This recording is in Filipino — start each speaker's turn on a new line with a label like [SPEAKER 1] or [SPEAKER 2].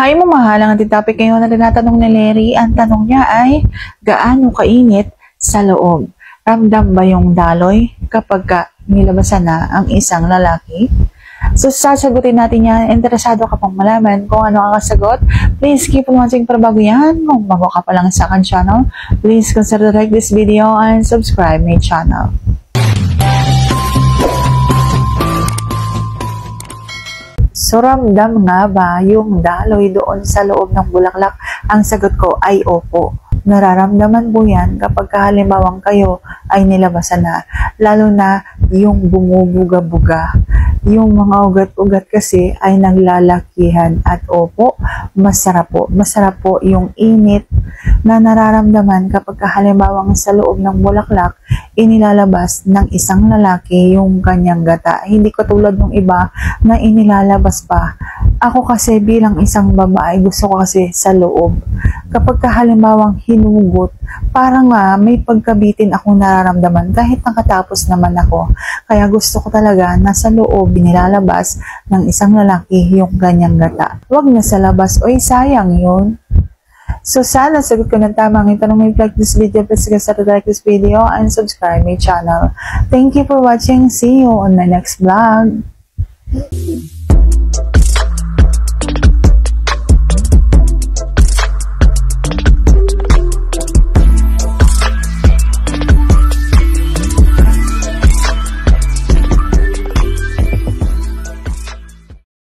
[SPEAKER 1] Hi mamahal, ang ating topic ngayon na tinatanong ni Larry, ang tanong niya ay, gaano kainit sa loob? Ramdam ba yung daloy kapag nilabasan na ang isang lalaki? So sasagutin natin yan. Interesado ka pang malaman kung ano ang kasagot? Please keep on watching para bago yan. Kung bago ka pa lang sa akin channel, please consider to like this video and subscribe my channel. So, ramdam nga ba yung daloy doon sa loob ng bulaklak? Ang sagot ko ay opo. Nararamdaman po yan kapag halimbawang kayo ay nilabasan na. Lalo na yung bumubuga-buga. Yung mga ugat-ugat kasi ay naglalakihan. At opo, masarap po. Masarap po yung init na nararamdaman kapag halimbawang sa loob ng bulaklak inilalabas ng isang lalaki yung kanyang gata. Hindi katulad ng iba na inilalabas pa. Ako kasi bilang isang babae, gusto ko kasi sa loob. Kapag halimbawang hinugot, parang may pagkabitin akong nararamdaman kahit nakatapos naman ako. Kaya gusto ko talaga na sa loob nilalabas ng isang lalaki yung kanyang gata. Huwag na sa labas, oy sayang yun. So sana sagot ko ng tama ang tanong mo. Like this video, please consider to like this video and subscribe my channel. Thank you for watching. See you on my next vlog.